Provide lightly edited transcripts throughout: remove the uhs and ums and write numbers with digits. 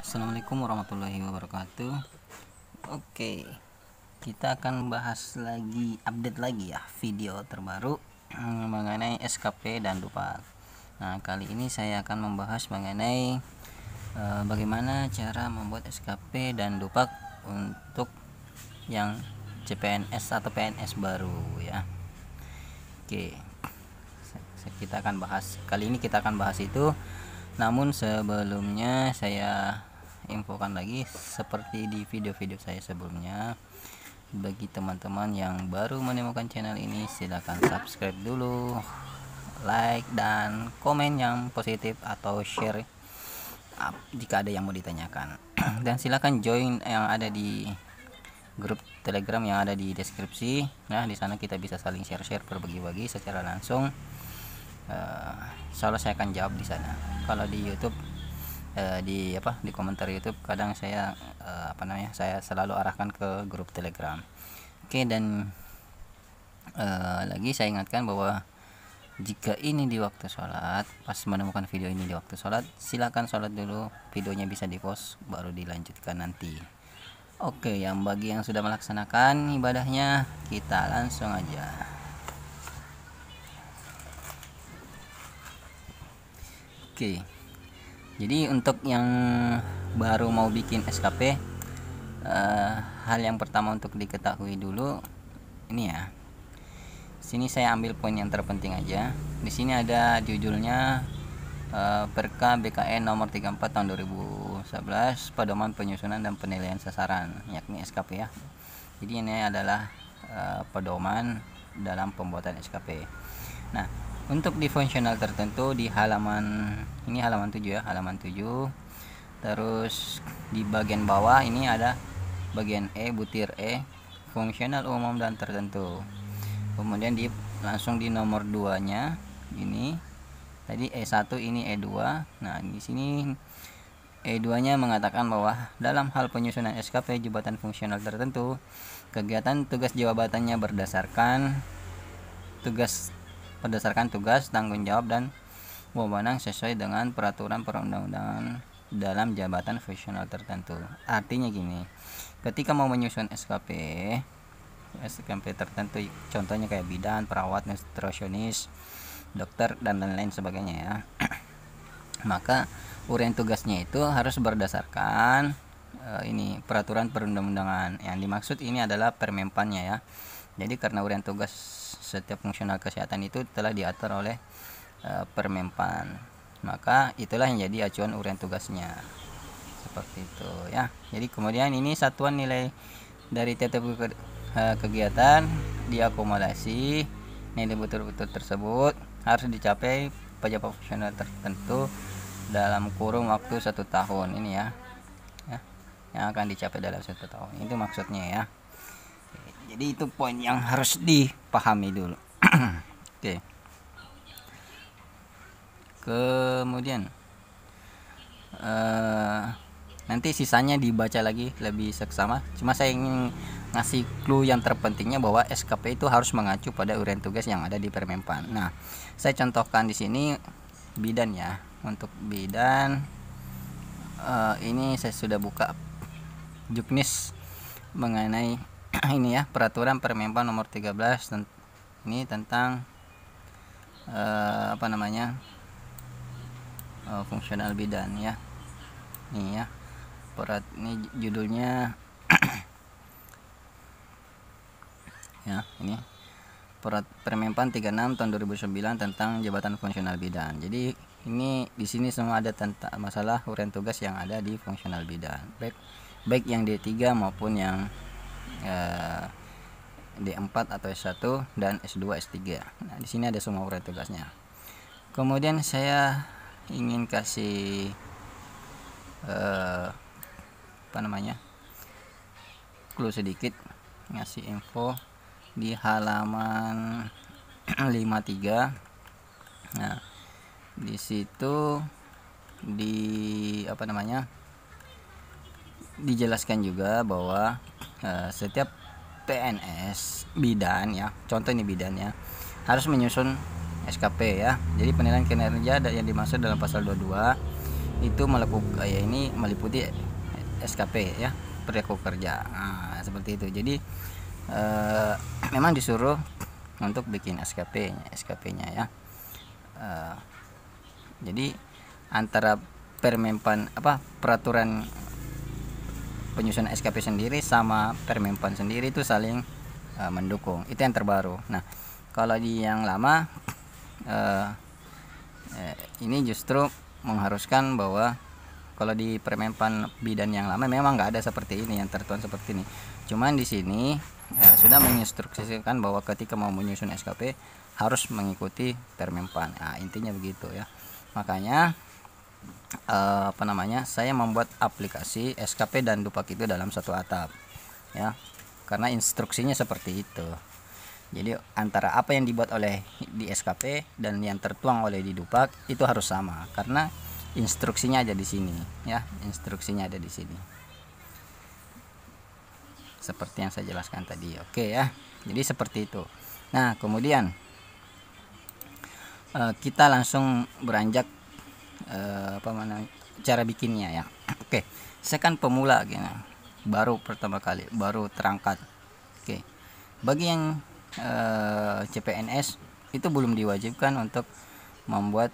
Assalamualaikum warahmatullahi wabarakatuh. Oke, kita akan bahas lagi, update lagi ya video terbaru mengenai SKP dan Dupak. Nah, kali ini saya akan membahas mengenai bagaimana cara membuat SKP dan Dupak untuk yang CPNS atau PNS baru ya. Oke, kita akan bahas, kali ini kita akan bahas itu. Namun sebelumnya saya infokan lagi, seperti di video-video saya sebelumnya, bagi teman-teman yang baru menemukan channel ini, silahkan subscribe dulu, like dan komen yang positif atau share jika ada yang mau ditanyakan. Dan silahkan join yang ada di grup Telegram yang ada di deskripsi. Nah, di sana kita bisa saling share-share, berbagi-bagi secara langsung. Insya Allah saya akan jawab di sana. Kalau di YouTube di komentar YouTube kadang saya saya selalu arahkan ke grup Telegram. Oke, dan lagi saya ingatkan bahwa jika ini di waktu sholat, pas menemukan video ini di waktu sholat, silakan sholat dulu, videonya bisa di pause baru dilanjutkan nanti. Oke, yang bagi yang sudah melaksanakan ibadahnya, kita langsung aja. Oke, jadi untuk yang baru mau bikin SKP, hal yang pertama untuk diketahui dulu ini ya. Sini saya ambil poin yang terpenting aja. Di sini ada judulnya Perka BKN nomor 34 tahun 2011, pedoman penyusunan dan penilaian sasaran, yakni SKP ya. Jadi ini adalah pedoman dalam pembuatan SKP. Nah, untuk di fungsional tertentu di halaman ini, halaman 7 ya, halaman 7. Terus di bagian bawah ini ada bagian E, butir E, fungsional umum dan tertentu. Kemudian langsung di nomor 2-nya ini tadi E1, ini E2. Nah, di sini E2-nya mengatakan bahwa dalam hal penyusunan SKP jabatan fungsional tertentu, kegiatan tugas jabatannya berdasarkan tugas, tanggung jawab dan wewenang sesuai dengan peraturan perundang-undangan dalam jabatan fungsional tertentu. Artinya gini, ketika mau menyusun SKP tertentu, contohnya kayak bidan, perawat, nutrisionis, dokter dan lain-lain sebagainya ya, maka uraian tugasnya itu harus berdasarkan ini peraturan perundang-undangan. Yang dimaksud ini adalah Permenpannya ya. Jadi karena uraian tugas setiap fungsional kesehatan itu telah diatur oleh Permenpan, maka itulah yang jadi acuan uraian tugasnya, seperti itu ya. Jadi kemudian ini satuan nilai dari tiap kegiatan diakumulasi, nilai betul-betul tersebut harus dicapai pejabat fungsional tertentu dalam kurun waktu 1 tahun ini ya, yang akan dicapai dalam 1 tahun. Itu maksudnya ya. Jadi itu poin yang harus dipahami dulu. Oke. Kemudian nanti sisanya dibaca lagi lebih seksama. Cuma saya ingin ngasih clue yang terpentingnya bahwa SKP itu harus mengacu pada uraian tugas yang ada di Permenpan. Nah, saya contohkan di sini bidan ya. Untuk bidan ini saya sudah buka juknis mengenai ini ya, peraturan Permenpan nomor 13 ini tentang fungsional bidan ya. Ini ya, ini judulnya ya, ini Permenpan 36 tahun 2009 tentang jabatan fungsional bidan. Jadi ini di sini semua ada tentang masalah uraian tugas yang ada di fungsional bidan, baik yang D3 maupun yang D4 atau S1 dan S2, S3. Nah, di sini ada semua uraian tugasnya. Kemudian saya ingin kasih clue sedikit, ngasih info di halaman 53. Nah, di situ dijelaskan juga bahwa setiap PNS bidan ya, contoh ini bidan ya, harus menyusun SKP ya. Jadi penilaian kinerja yang dimaksud dalam pasal 22 itu melakukan ini meliputi SKP ya, perilaku kerja. Nah, seperti itu. Jadi memang disuruh untuk bikin SKP-nya ya. Jadi antara Permenpan peraturan penyusunan SKP sendiri sama Permenpan sendiri itu saling mendukung. Itu yang terbaru. Nah, kalau di yang lama ini justru mengharuskan bahwa kalau di Permenpan bidan yang lama memang nggak ada seperti ini, yang tertuang seperti ini. Cuman di sini sudah menginstruksikan bahwa ketika mau menyusun SKP harus mengikuti Permenpan. Nah, intinya begitu ya. Makanya saya membuat aplikasi SKP dan Dupak itu dalam satu atap ya, karena instruksinya seperti itu. Jadi antara apa yang dibuat oleh di SKP dan yang tertuang oleh di Dupak itu harus sama, karena instruksinya ada di sini ya, instruksinya ada di sini seperti yang saya jelaskan tadi. Oke ya, jadi seperti itu. Nah, kemudian kita langsung beranjak cara bikinnya ya. Oke, saya kan pemula gini, baru pertama kali, baru terangkat. Oke, bagi yang CPNS itu belum diwajibkan untuk membuat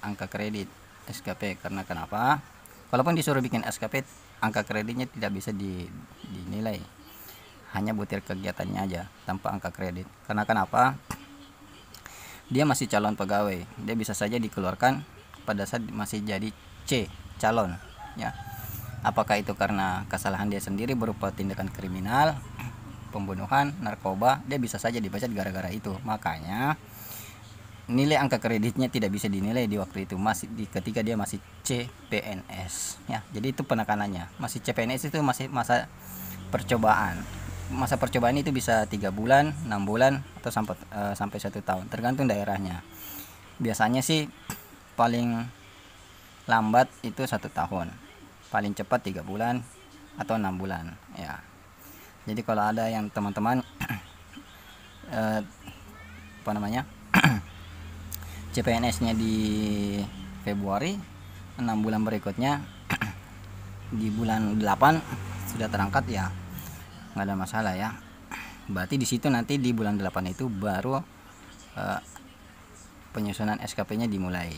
angka kredit SKP. Karena kenapa? Kalaupun disuruh bikin SKP, angka kreditnya tidak bisa dinilai, hanya butir kegiatannya aja tanpa angka kredit. Karena kenapa? Dia masih calon pegawai, dia bisa saja dikeluarkan pada saat masih jadi C calon ya. Apakah itu karena kesalahan dia sendiri berupa tindakan kriminal, pembunuhan, narkoba, dia bisa saja dipecat gara-gara itu. Makanya nilai angka kreditnya tidak bisa dinilai di waktu itu, ketika dia masih CPNS ya. Jadi itu penekanannya, masih CPNS itu masih masa percobaan. Masa percobaan itu bisa 3 bulan, 6 bulan atau sampai 1 tahun, tergantung daerahnya. Biasanya sih paling lambat itu 1 tahun, paling cepat 3 bulan atau 6 bulan ya. Jadi kalau ada yang teman-teman CPNS-nya di Februari, 6 bulan berikutnya di bulan 8 sudah terangkat ya, nggak ada masalah ya. Berarti di situ nanti di bulan 8 itu baru penyusunan SKP-nya dimulai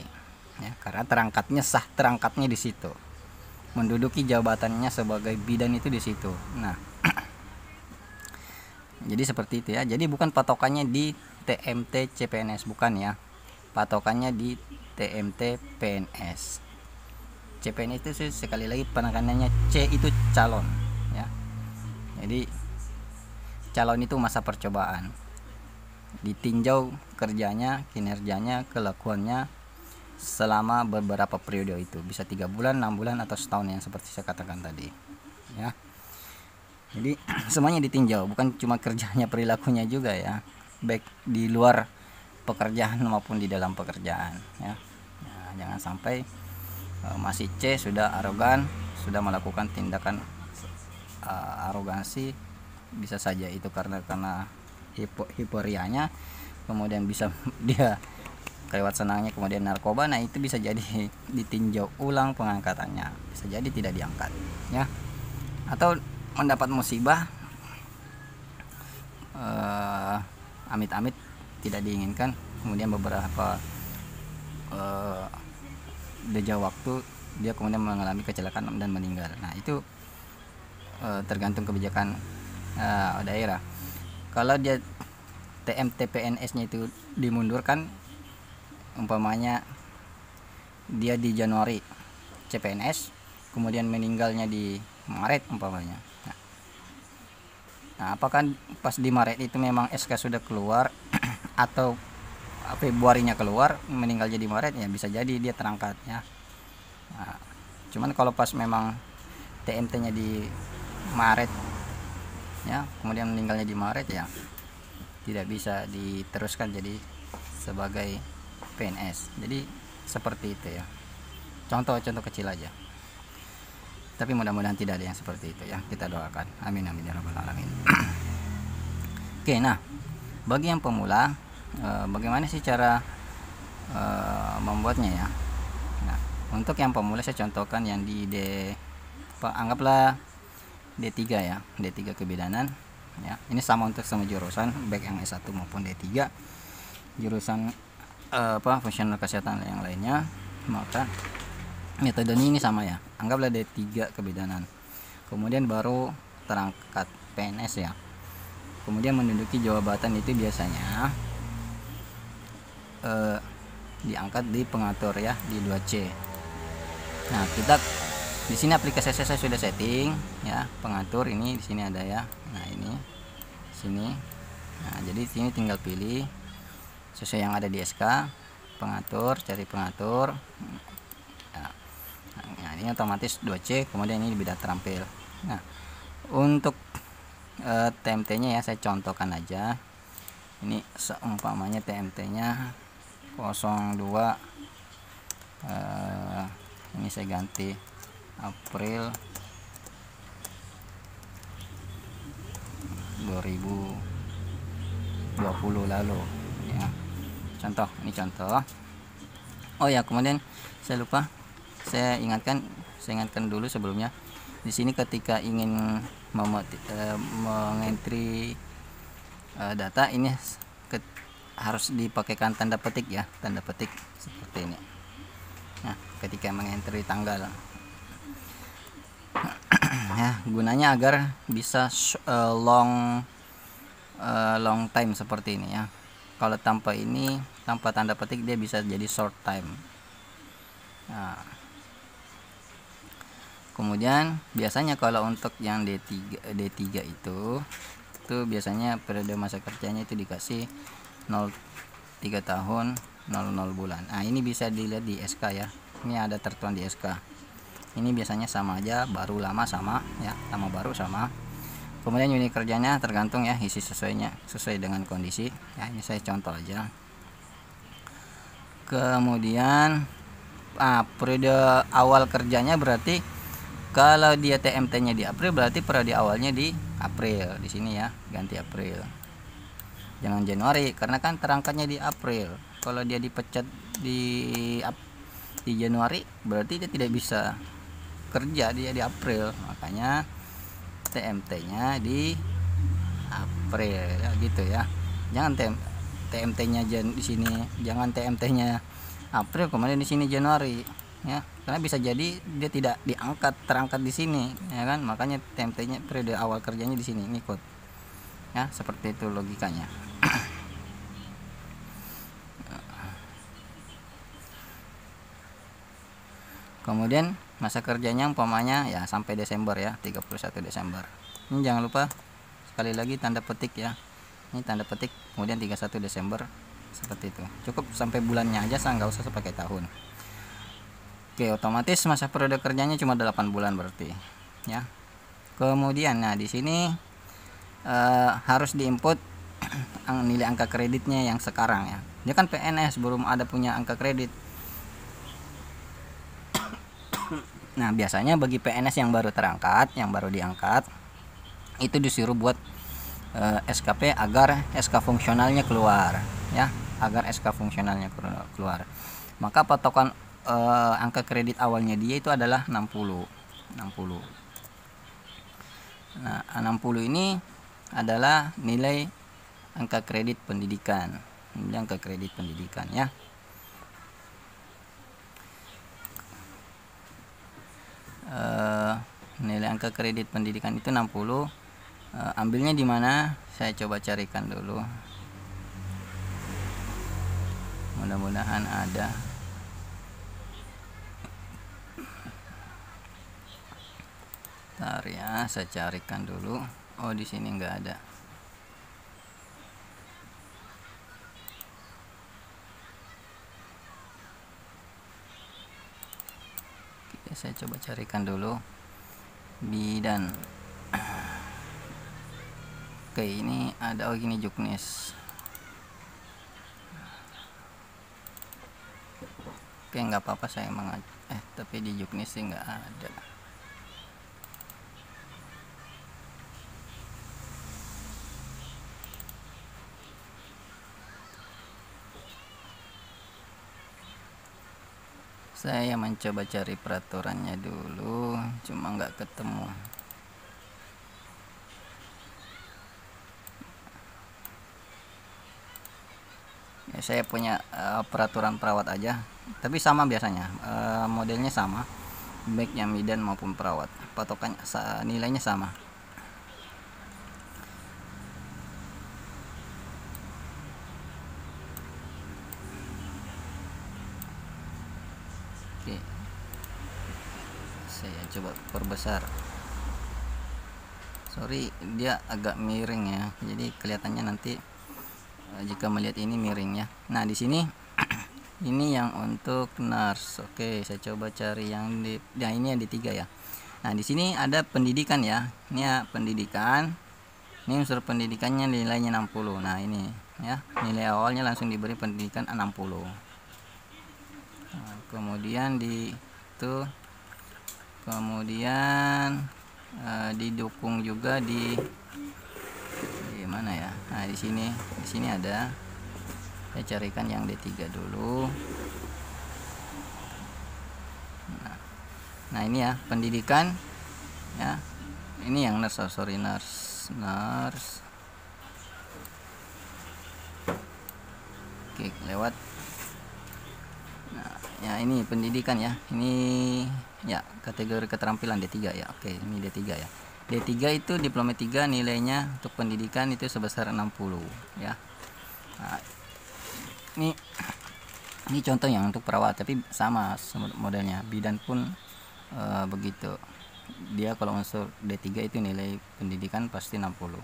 ya, karena terangkatnya di situ, menduduki jabatannya sebagai bidan itu di situ. Nah, jadi seperti itu ya. Jadi bukan patokannya di TMT CPNS, bukan ya, patokannya di TMT PNS. CPNS itu sih, sekali lagi penekanannya C itu calon ya. Jadi calon itu masa percobaan, ditinjau kerjanya, kinerjanya, kelakuannya selama beberapa periode, itu bisa 3 bulan, 6 bulan atau setahun yang seperti saya katakan tadi ya. Jadi semuanya ditinjau, bukan cuma kerjanya, perilakunya juga ya, baik di luar pekerjaan maupun di dalam pekerjaan ya. Nah, jangan sampai masih C sudah arogan, sudah melakukan tindakan arogansi, bisa saja itu karena hiperianya, kemudian bisa dia kelewat senangnya kemudian narkoba. Nah, itu bisa jadi ditinjau ulang pengangkatannya, bisa jadi tidak diangkat ya, atau mendapat musibah amit-amit tidak diinginkan, kemudian beberapa jeda waktu dia kemudian mengalami kecelakaan dan meninggal. Nah, itu tergantung kebijakan daerah. Kalau dia TMT PNS-nya itu dimundurkan, umpamanya dia di Januari CPNS, kemudian meninggalnya di Maret umpamanya. Nah, apakah pas di Maret itu memang SK sudah keluar atau Februarinya keluar, meninggalnya di Maret, ya bisa jadi dia terangkat ya. Nah, cuman kalau pas memang TMT-nya di Maret ya, kemudian meninggalnya di Maret, ya tidak bisa diteruskan jadi sebagai PNS. Jadi seperti itu ya, contoh-contoh kecil aja, tapi mudah-mudahan tidak ada yang seperti itu ya, kita doakan, amin amin ya rabbal alamin. Oke, nah bagi yang pemula, bagaimana sih cara membuatnya ya? Nah, Untuk yang pemula saya contohkan yang di anggaplah D3 ya, D3 kebidanan ya. Ini sama untuk semua jurusan baik yang S1 maupun D3 jurusan fungsional kesehatan yang lainnya. Maka metode ini sama ya, anggaplah D3 kebidanan, kemudian baru terangkat PNS ya, kemudian menduduki jabatan itu biasanya diangkat di pengatur ya, di 2C. Nah, kita di sini aplikasi saya sudah setting ya, pengatur ini di sini ada ya. Nah, ini sini. Nah, jadi sini tinggal pilih sesuai yang ada di SK, pengatur, cari pengatur. Nah, ini otomatis 2C, kemudian ini bidang terampil. Nah, untuk TMT-nya ya saya contohkan aja. Ini seumpamanya TMT-nya 02, ini saya ganti April 2020 lalu ya. Contoh, ini contoh. Oh ya, kemudian saya lupa, saya ingatkan dulu sebelumnya. Di sini ketika ingin mengentry data ini harus dipakaikan tanda petik ya, tanda petik seperti ini. Nah, ketika mengentry tanggal ya, gunanya agar bisa long time seperti ini ya. Kalau tanpa ini, tanpa tanda petik, dia bisa jadi short time. Nah, kemudian biasanya kalau untuk yang D3 itu biasanya periode masa kerjanya itu dikasih 03 tahun 00 bulan. Nah, ini bisa dilihat di SK ya. Ini ada tertuang di SK. Ini biasanya sama aja, baru lama sama ya, lama baru sama. Kemudian unit kerjanya tergantung ya, isi sesuai dengan kondisi ya. Ini saya contoh aja. Kemudian periode awal kerjanya berarti kalau dia TMT-nya di April, berarti periode awalnya di April. Di sini ya, ganti April. Jangan Januari, karena kan terangkatnya di April. Kalau dia dipecat di Januari, berarti dia tidak bisa kerja, dia di April. Makanya TMT-nya di April ya, gitu ya. Jangan TMT-nya di sini, jangan TMT-nya April kemudian di sini Januari ya, karena bisa jadi dia tidak terangkat di sini ya kan. Makanya TMT-nya periode awal kerjanya di sini ngikut ya, seperti itu logikanya. Kemudian masa kerjanya umpamanya ya sampai Desember ya, 31 Desember. Ini jangan lupa sekali lagi tanda petik ya. Ini tanda petik, kemudian 31 Desember seperti itu. Cukup sampai bulannya aja, nggak usah pakai tahun. Oke, otomatis masa periode kerjanya cuma 8 bulan berarti ya. Kemudian nah di sini harus diinput nilai angka kreditnya yang sekarang ya. Dia kan PNS, belum ada punya angka kredit. Nah, biasanya bagi PNS yang baru terangkat, yang baru diangkat, itu disuruh buat SKP agar SK fungsionalnya keluar ya, agar SK fungsionalnya keluar. Maka patokan angka kredit awalnya dia itu adalah 60. Nah, 60 ini adalah nilai angka kredit pendidikan. Ini angka kredit pendidikan ya. Nilai angka kredit pendidikan itu 60. Ambilnya di mana? Saya coba carikan dulu. Mudah-mudahan ada. Bentar ya, saya carikan dulu. Oh, di sini nggak ada. Oke, saya coba carikan dulu. Bidan. Oke, ini ada. Oh, gini Juknis. Oke, nggak apa-apa, saya tapi di Juknis sih nggak ada. Saya mencoba cari peraturannya dulu, cuma nggak ketemu. Ya, saya punya peraturan perawat aja, tapi sama biasanya, modelnya sama, baik yang bidan maupun perawat, patokannya nilainya sama. Oke, saya coba perbesar. Sorry, dia agak miring ya, jadi kelihatannya nanti jika melihat ini miring ya. Nah di sini ini yang untuk nurse. Oke, saya coba cari yang di, nah ini yang di 3 ya. Nah di sini ada pendidikan ya, ini ya pendidikan, ini unsur pendidikannya nilainya 60. Nah ini ya, nilai awalnya langsung diberi pendidikan 60. Nah, kemudian kemudian didukung juga di mana ya. Nah di sini ada, saya carikan yang D3 dulu. Nah ini ya pendidikan ya, ini yang nurse, nurse. Oke, lewat. Nah ya ini pendidikan ya, ini ya kategori keterampilan D3 ya. Oke, ini D3 ya. D3 itu diploma 3, nilainya untuk pendidikan itu sebesar 60 ya. Nah, ini contoh yang untuk perawat, tapi sama modelnya, bidan pun begitu. Dia kalau unsur D3 itu nilai pendidikan pasti 60.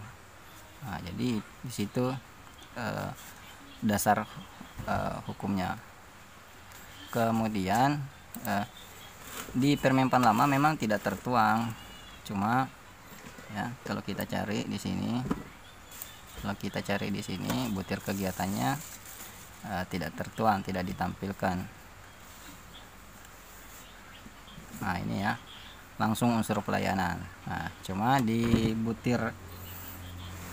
Nah jadi di situ dasar hukumnya. Kemudian di Permenpan lama memang tidak tertuang, cuma ya kalau kita cari di sini, butir kegiatannya tidak tertuang, tidak ditampilkan. Nah ini ya, langsung unsur pelayanan. Nah cuma di butir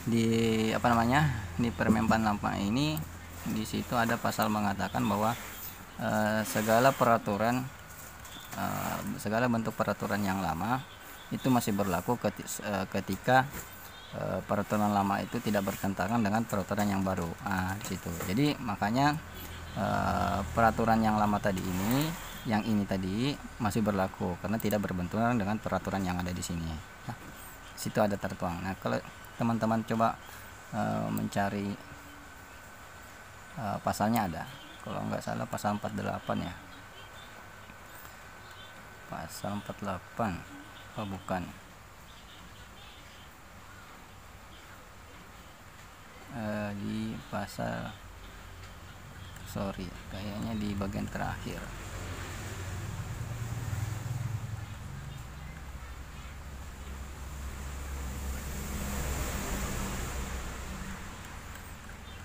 di di Permenpan lama ini, di situ ada pasal mengatakan bahwa segala bentuk peraturan yang lama itu masih berlaku ketika peraturan lama itu tidak bertentangan dengan peraturan yang baru. Nah di situ. Jadi makanya peraturan yang lama tadi yang ini tadi masih berlaku karena tidak berbenturan dengan peraturan yang ada di sini. Nah, situ ada tertuang. Nah kalau teman-teman coba mencari pasalnya ada. Kalau nggak salah pasal 48 ya, pasal 48 oh bukan, di pasal, sorry kayaknya di bagian terakhir.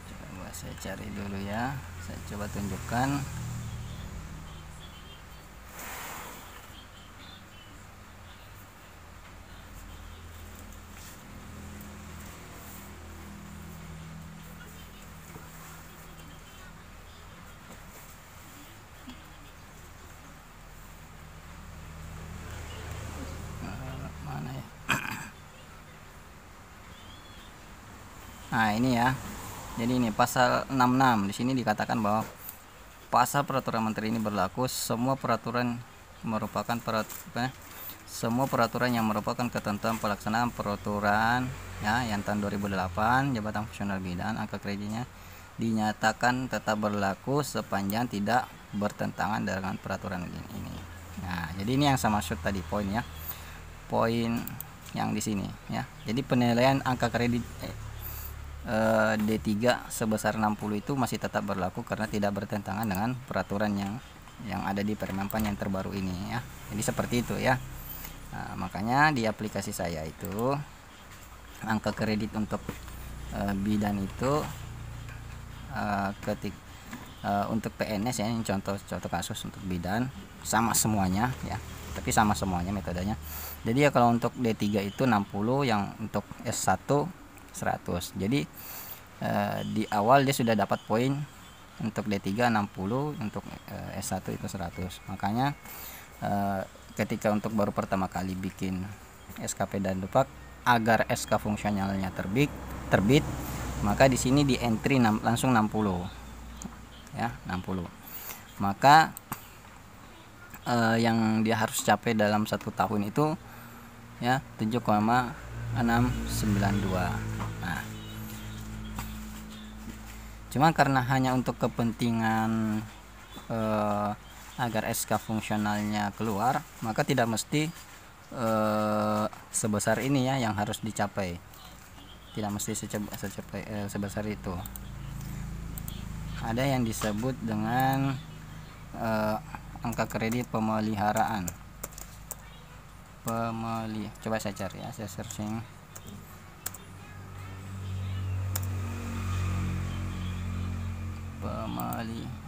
Coba saya cari dulu ya, saya coba tunjukkan. Mana ya? Nah ini ya, jadi ini pasal 66 di sini dikatakan bahwa pasal peraturan menteri ini berlaku semua peraturan yang merupakan ketentuan pelaksanaan peraturan ya yang tahun 2008 Jabatan Fungsional Bidan, angka kreditnya dinyatakan tetap berlaku sepanjang tidak bertentangan dengan peraturan ini. Nah jadi ini yang saya maksud tadi, poin ya, poin yang di sini ya. Jadi penilaian angka kredit D3 sebesar 60 itu masih tetap berlaku karena tidak bertentangan dengan peraturan yang ada di Permenpan yang terbaru ini ya. Jadi seperti itu ya. Nah, makanya di aplikasi saya itu angka kredit untuk bidan itu untuk PNS ya, ini contoh kasus untuk bidan sama semuanya ya, tapi sama semuanya metodenya. Jadi ya kalau untuk D3 itu 60, yang untuk S1 100. Jadi di awal dia sudah dapat poin untuk D3 60, untuk S1 itu 100. Makanya ketika untuk baru pertama kali bikin SKP dan Dupak, agar SK fungsionalnya terbit, maka di sini di entry langsung 60 ya, 60. Maka yang dia harus capai dalam 1 tahun itu ya 7,692. Nah, cuma karena hanya untuk kepentingan agar SK fungsionalnya keluar, maka tidak mesti sebesar ini ya yang harus dicapai, tidak mesti sebesar itu. Ada yang disebut dengan angka kredit pemeliharaan. Coba saya cari ya, saya searching. Pemeliharaan.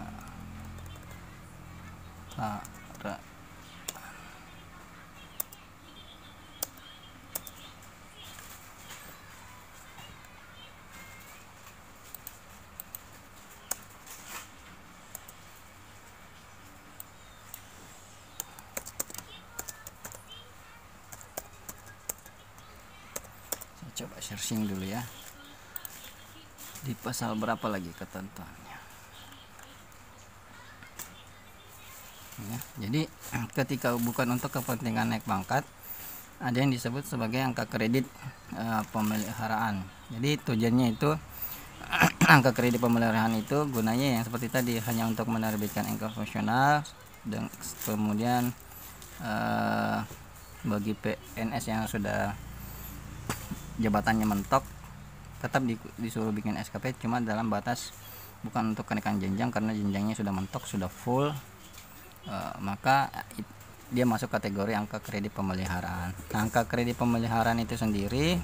Coba searching dulu ya, di pasal berapa lagi ketentuannya ya. Jadi ketika bukan untuk kepentingan naik pangkat, ada yang disebut sebagai angka kredit pemeliharaan. Jadi tujuannya itu angka kredit pemeliharaan itu gunanya yang seperti tadi, hanya untuk menerbitkan angka fungsional, dan kemudian bagi PNS yang sudah jabatannya mentok tetap disuruh bikin SKP, cuma dalam batas bukan untuk kenaikan jenjang, karena jenjangnya sudah mentok, sudah full, maka dia masuk kategori angka kredit pemeliharaan. Nah, angka kredit pemeliharaan itu sendiri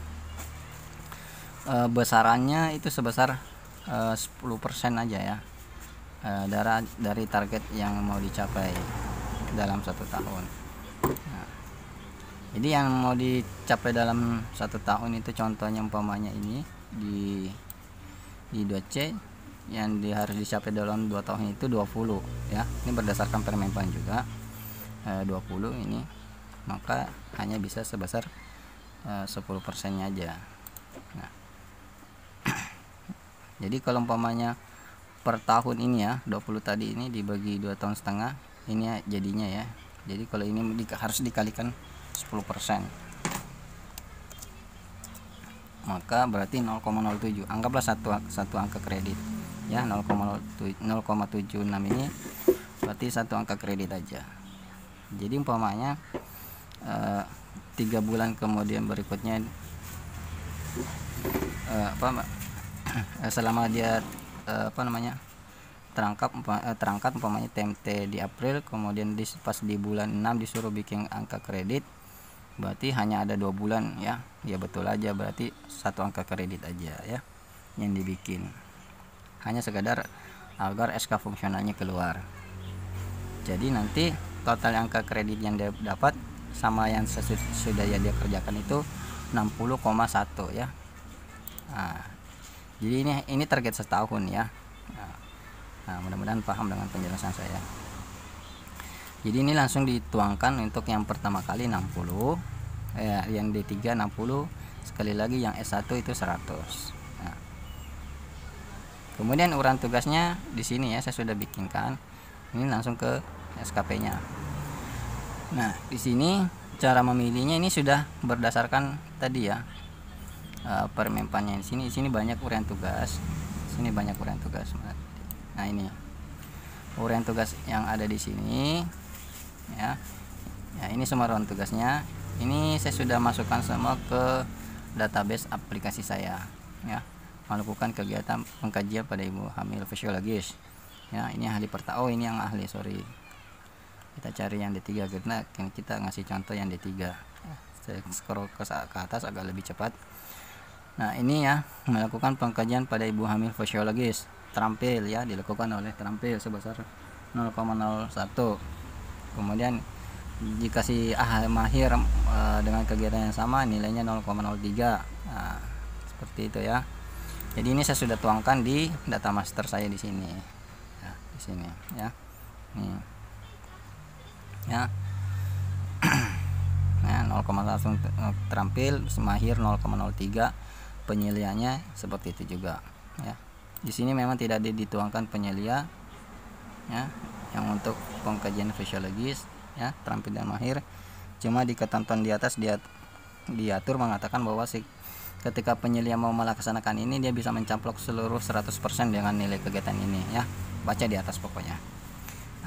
besarannya itu sebesar 10% aja ya, dari target yang mau dicapai dalam 1 tahun. Nah, jadi yang mau dicapai dalam 1 tahun itu contohnya umpamanya ini di 2C, yang harus dicapai dalam 2 tahun itu 20 ya. Ini berdasarkan Permenpan juga 20 ini, maka hanya bisa sebesar 10%-nya aja. Nah, jadi kalau umpamanya per tahun ini ya 20 tadi ini dibagi 2,5 tahun, ini jadinya ya. Jadi kalau ini harus dikalikan 10%, maka berarti 0,07. Anggaplah satu angka kredit ya, 0,76 ini berarti satu angka kredit aja. Jadi umpamanya 3 bulan kemudian berikutnya selama dia terangkat umpamanya TMT di April, kemudian pas di bulan 6 disuruh bikin angka kredit, berarti hanya ada 2 bulan ya. Ya betul aja, berarti satu angka kredit aja ya yang dibikin, hanya sekadar agar SK fungsionalnya keluar. Jadi nanti total angka kredit yang dia dapat sama yang sudah ya dia kerjakan itu 60,1 ya. Nah, jadi ini target setahun ya. Nah, mudah-mudahan paham dengan penjelasan saya. Jadi ini langsung dituangkan untuk yang pertama kali 60, yang D3 60, sekali lagi yang S1 itu 100. Nah, kemudian uraian tugasnya di sini ya, saya sudah bikinkan. Ini langsung ke SKP-nya. Nah, di sini cara memilihnya ini sudah berdasarkan tadi ya, Permenpannya. Di sini banyak uraian tugas. Sini banyak uraian tugas. Nah, ini uraian tugas yang ada di sini ya. Ya, ini semua uraian tugasnya. Ini saya sudah masukkan semua ke database aplikasi saya ya. Melakukan kegiatan pengkajian pada ibu hamil fisiologis. Ya, ini ahli ini yang ahli, sorry. Kita cari yang D3 karena kita ngasih contoh yang D3. Saya scroll ke atas agak lebih cepat. Nah, ini ya, melakukan pengkajian pada ibu hamil fisiologis, terampil ya, dilakukan oleh terampil sebesar 0,01. Kemudian jika si mahir dengan kegiatan yang sama, nilainya 0,03. Nah, seperti itu ya. Jadi ini saya sudah tuangkan di data master saya di sini. di sini ya. Nih ya. Nah, 0, langsung terampil. Mahir 0,03, penyelianya seperti itu juga ya. Di sini memang tidak dituangkan penyelia ya, yang untuk pengkajian fisiologis ya, terampil dan mahir. Cuma di ketentuan di atas dia diatur mengatakan bahwa ketika penyelia mau melaksanakan ini, dia bisa mencaplok seluruh 100% dengan nilai kegiatan ini ya. Baca di atas, pokoknya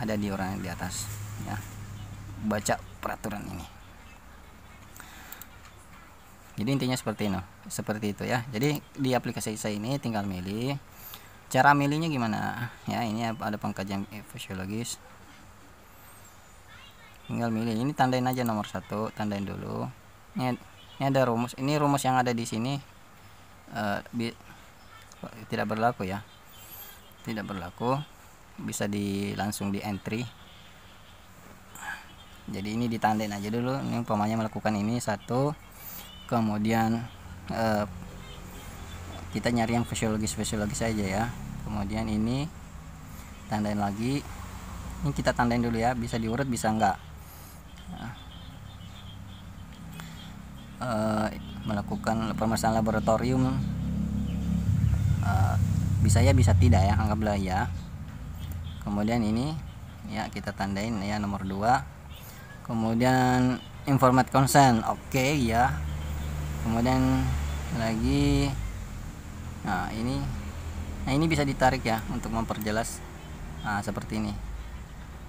ada di orang di atas ya, baca peraturan ini. Jadi intinya seperti itu ya. Jadi di aplikasi saya ini tinggal milih. Cara milihnya gimana ya? Ini ada pengkajian fisiologis, tinggal milih. Ini tandain aja nomor 1, tandain dulu. Ini ada rumus. Ini rumus yang ada di sini tidak berlaku ya, tidak berlaku. Bisa langsung di entry. Jadi ini ditandain aja dulu. Ini umpamanya melakukan ini 1, kemudian kita nyari yang fisiologis aja ya. Kemudian ini tandain lagi. Ini kita tandain dulu ya, bisa diurut bisa enggak. Melakukan pemeriksaan laboratorium bisa ya, bisa tidak ya, anggaplah ya. Kemudian ini ya kita tandain ya nomor 2. Kemudian informate consent, oke ya. Kemudian lagi nah ini bisa ditarik ya untuk memperjelas. Nah, seperti ini.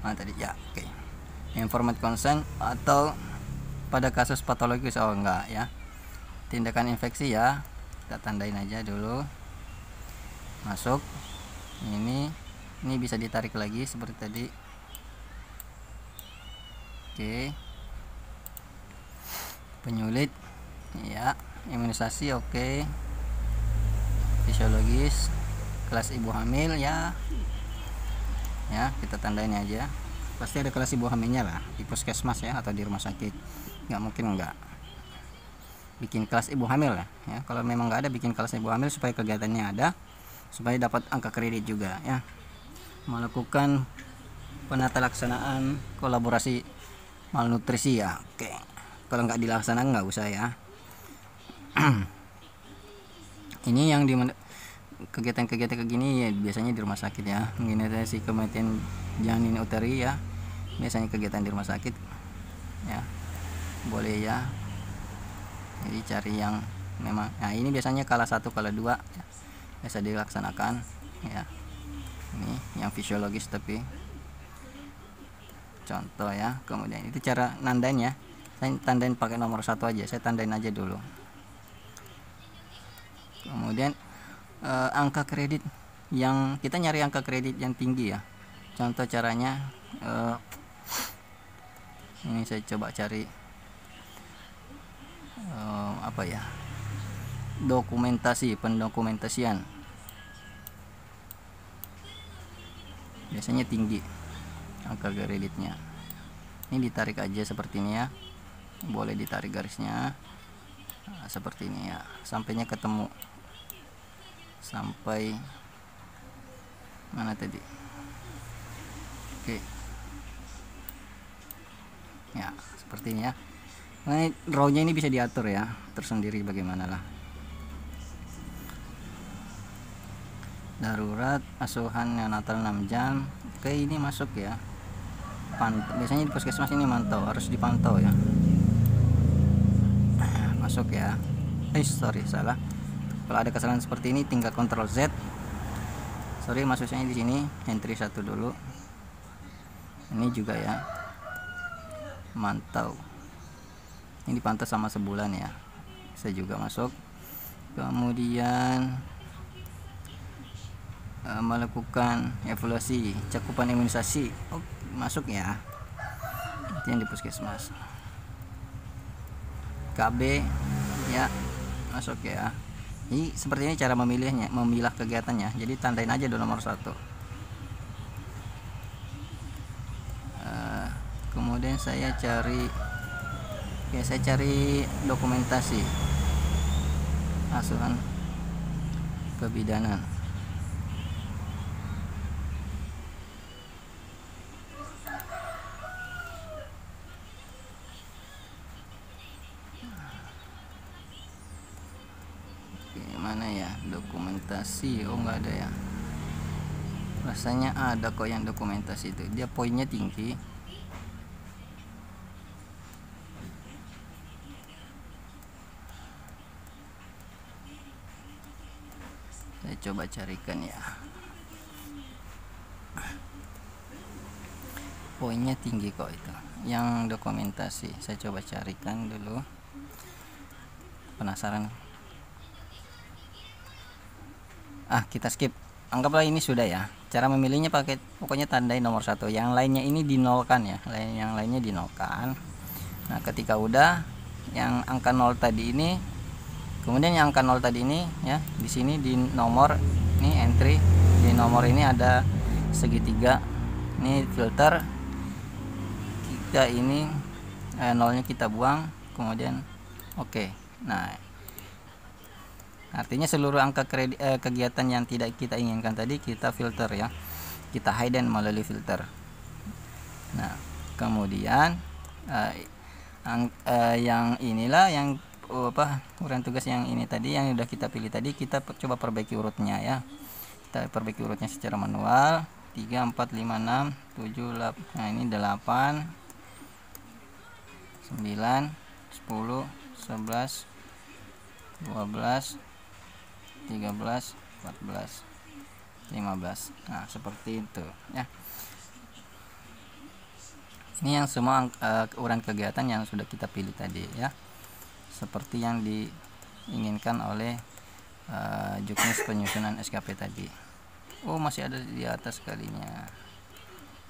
Nah, tadi ya, oke. Informate consent atau pada kasus patologis, oh enggak ya. Tindakan infeksi ya, kita tandain aja dulu. Masuk. Ini bisa ditarik lagi seperti tadi. Oke. Penyulit ya, imunisasi oke. Fisiologis, kelas ibu hamil ya. Ya, kita tandain aja. Pasti ada kelas ibu hamilnya lah di puskesmas ya, atau di rumah sakit. Nggak mungkin enggak bikin kelas ibu hamil ya. Kalau memang nggak ada, bikin kelas ibu hamil supaya kegiatannya ada, supaya dapat angka kredit juga ya. Melakukan penata laksanaan kolaborasi malnutrisi ya, oke. Kalau nggak dilaksanakan nggak usah ya. Ini yang di kegiatan-kegiatan kayak gini ya, biasanya di rumah sakit ya. Mungkin ada si kematian janin uteri ya, biasanya kegiatan di rumah sakit ya, boleh ya. Jadi cari yang memang, nah ini biasanya kala 1 kala 2 ya, biasa dilaksanakan ya. Ini yang fisiologis tapi contoh ya. Kemudian itu cara nandain ya, saya tandain pakai nomor 1 aja, saya tandain aja dulu. Kemudian angka kredit yang kita nyari, angka kredit yang tinggi ya. Contoh caranya ini saya coba cari apa ya, pendokumentasian biasanya tinggi angka kreditnya. Ini ditarik aja seperti ini ya, boleh ditarik garisnya seperti ini ya, sampainya ketemu, sampai mana tadi. Oke ya, seperti ini ya. Nah, row-nya ini bisa diatur ya tersendiri bagaimana lah. Darurat, asuhan neonatal 6 jam. Oke, ini masuk ya. Biasanya di puskesmas ini harus dipantau ya. Masuk ya. Sorry, salah. Kalau ada kesalahan seperti ini tinggal Ctrl Z. Sorry, masuknya di sini entry 1 dulu. Ini juga ya. Mantau. Ini dipantau sama sebulan ya. Saya juga masuk. Kemudian melakukan evaluasi cakupan imunisasi. Masuk ya. Itu yang di puskesmas. KB ya, masuk ya. Ini seperti ini cara memilah kegiatannya. Jadi tandain aja dulu nomor 1. Kemudian saya cari dokumentasi asuhan kebidanan. dokumentasi. Oh, nggak ada ya, rasanya ada kok yang dokumentasi itu, dia poinnya tinggi. Saya coba carikan ya, poinnya tinggi kok itu yang dokumentasi. Saya coba carikan dulu, penasaran. Kita skip, anggaplah ini sudah ya. Cara memilihnya pakai pokoknya tandai nomor 1, yang lainnya ini dinolkan ya, yang lainnya dinolkan. Nah, ketika udah yang angka 0 tadi ini, kemudian yang angka 0 tadi ini ya, di sini di nomor ini entry, di nomor ini ada segitiga, ini filter, kita ini nolnya kita buang, kemudian oke. Nah, artinya seluruh angka kegiatan yang tidak kita inginkan tadi kita filter ya, kita hidden melalui filter. Nah, kemudian yang inilah yang uraian tugas yang ini tadi yang sudah kita pilih tadi, kita coba perbaiki urutnya ya. Kita perbaiki urutnya secara manual. 3, 4, 5, 6, 7, 8. Nah, ini 8, 9, 10, 11, 12, 13, 14, 15. Nah, seperti itu ya. Ini yang semua uraian kegiatan yang sudah kita pilih tadi ya, seperti yang diinginkan oleh juknis penyusunan SKP tadi. Oh, masih ada di atas kalinya.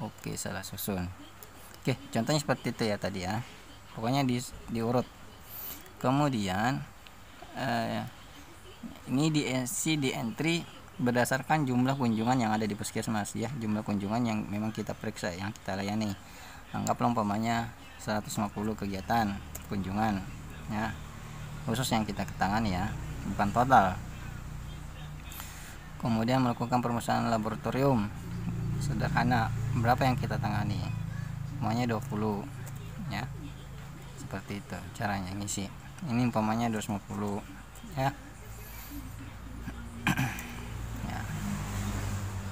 Oke, salah susun. Oke, contohnya seperti itu ya tadi ya, pokoknya diurut. Kemudian ini diisi di entry berdasarkan jumlah kunjungan yang ada di puskesmas ya, jumlah kunjungan yang memang kita periksa, yang kita layani. Anggaplah umpamanya 150 kegiatan kunjungan ya, khusus yang kita ketangani ya, bukan total. Kemudian melakukan permusuhan laboratorium sederhana, berapa yang kita tangani, semuanya 20 ya, seperti itu caranya ngisi. Ini umpamanya 250 ya.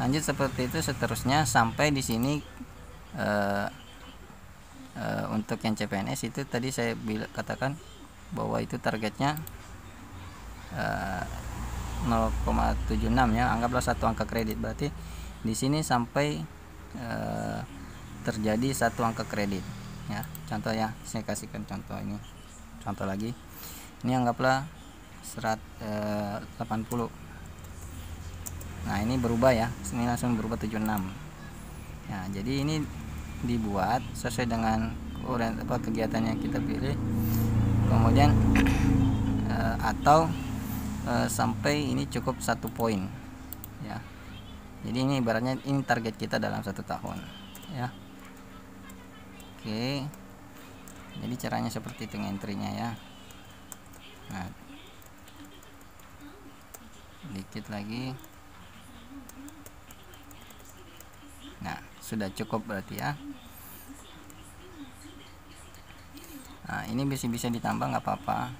Lanjut seperti itu seterusnya sampai di sini. Untuk yang CPNS itu tadi saya katakan bahwa itu targetnya 0,76 ya, anggaplah 1 angka kredit, berarti di sini sampai terjadi 1 angka kredit ya. Contoh ya, saya kasihkan contoh ini, contoh lagi. Ini anggaplah 180. Nah, ini berubah ya, ini langsung berubah 76 ya. Jadi ini dibuat sesuai dengan kegiatan yang kita pilih, kemudian atau sampai ini cukup 1 poin ya. Jadi ini ibaratnya ini target kita dalam 1 tahun ya. Oke, jadi caranya seperti itu entry-nya ya. Nah, dikit lagi. Nah, sudah cukup berarti ya. Nah, ini bisa ditambah nggak apa-apa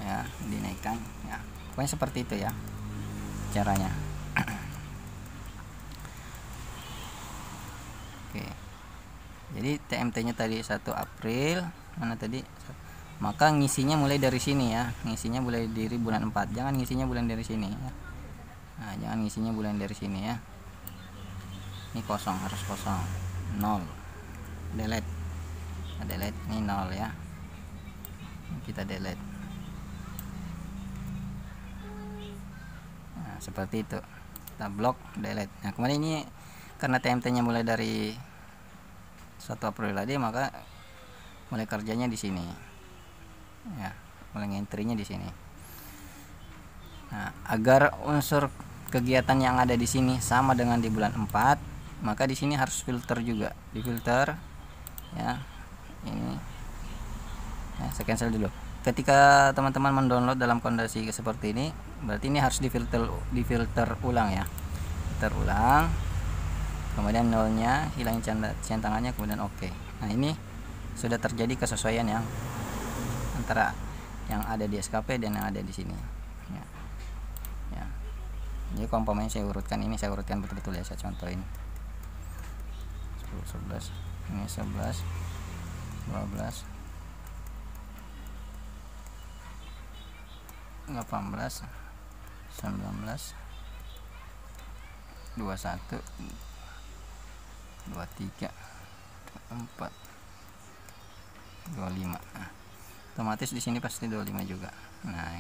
ya, dinaikkan ya, pokoknya seperti itu ya caranya. Oke, jadi TMT nya tadi 1 April mana tadi, maka ngisinya mulai dari sini ya, ngisinya mulai dari bulan 4, jangan ngisinya bulan dari sini ya. Nah, jangan ngisinya bulan dari sini ya. Ini kosong, harus kosong, 0, delete, delete, ini 0 ya, kita delete. Nah, seperti itu, kita blok, delete. Nah, kemudian ini karena TMT nya mulai dari 1 April tadi, maka mulai kerjanya di sini ya, mulai entry-nya di sini. Nah, agar unsur kegiatan yang ada di sini sama dengan di bulan 4, maka di sini harus filter juga, di filter ya. Ini ya, saya cancel dulu. Ketika teman-teman mendownload dalam kondisi seperti ini, berarti ini harus difilter ulang ya, filter ulang, kemudian nolnya hilangin centangannya, kemudian oke. Nah, ini sudah terjadi kesesuaian yang antara yang ada di SKP dan yang ada di sini ya. Jadi kalau umpamanya saya urutkan ini, saya urutkan betul-betul ya, saya contohin 10, 11, ini 11, 12, 18, 19, 21, 23, 24, 25. Nah, otomatis di sini pasti 25 juga. Nah,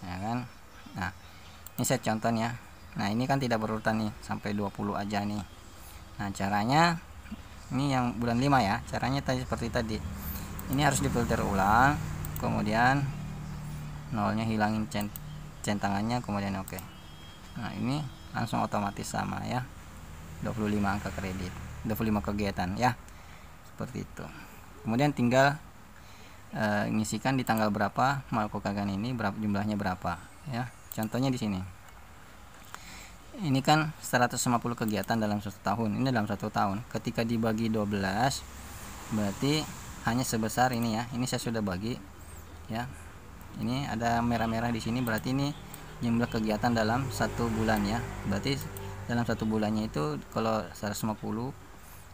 ya kan? Nah, ini saya contohnya. Nah, ini kan tidak berurutan nih, sampai 20 aja nih. Nah, caranya ini yang bulan 5 ya. Caranya tadi seperti tadi. Ini harus difilter ulang, kemudian nolnya hilangin centangannya, kemudian oke. Nah, ini langsung otomatis sama ya. 25 angka kredit, 25 kegiatan ya. Seperti itu. Kemudian tinggal ngisikan di tanggal berapa melakukan ini, berapa jumlahnya berapa ya. Contohnya di sini. Ini kan 150 kegiatan dalam 1 tahun. Ini dalam 1 tahun. Ketika dibagi 12 berarti hanya sebesar ini ya. Ini saya sudah bagi ya. Ini ada merah-merah di sini, berarti ini jumlah kegiatan dalam 1 bulan ya. Berarti dalam 1 bulannya itu kalau 150,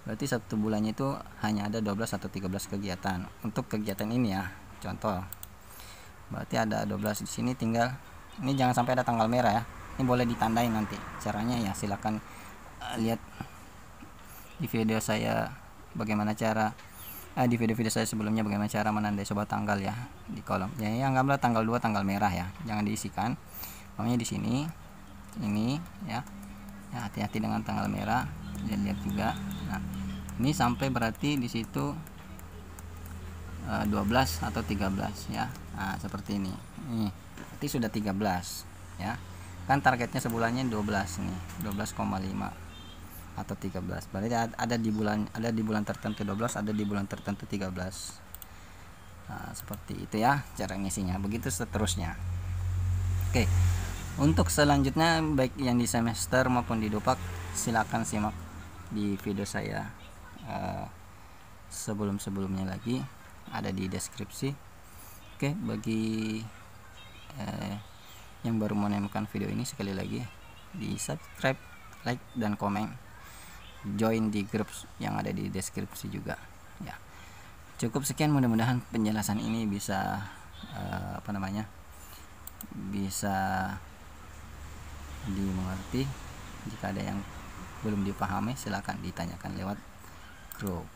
berarti 1 bulannya itu hanya ada 12 atau 13 kegiatan untuk kegiatan ini ya. Contoh, berarti ada 12 di sini, tinggal ini jangan sampai ada tanggal merah ya. Ini boleh ditandain nanti. Caranya ya silakan lihat di video saya bagaimana cara di video-video saya sebelumnya bagaimana cara menandai sebuah tanggal ya di kolom. Ya, anggaplah tanggal 2 tanggal merah ya. Jangan diisikan. Pokoknya di sini ini ya. Ya, hati-hati dengan tanggal merah. Lihat juga. Nah, ini sampai berarti di situ 12 atau 13 ya. Nah, seperti ini. Ini berarti sudah 13 ya. Kan targetnya sebulannya 12 nih. 12,5 atau 13. Berarti ada di bulan tertentu 12, ada di bulan tertentu 13. Nah, seperti itu ya cara ngisinya. Begitu seterusnya. Oke. Untuk selanjutnya baik yang di semester maupun di Dupak, silakan simak di video saya sebelum-sebelumnya lagi, ada di deskripsi. Oke, bagi yang baru menemukan video ini, sekali lagi di subscribe, like, dan komen, join di grup yang ada di deskripsi juga ya. Cukup sekian, mudah-mudahan penjelasan ini bisa bisa dimengerti. Jika ada yang belum dipahami, silahkan ditanyakan lewat grup.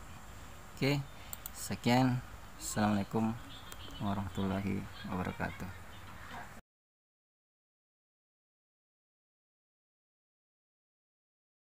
Oke, sekian. Assalamualaikum warahmatullahi wabarakatuh.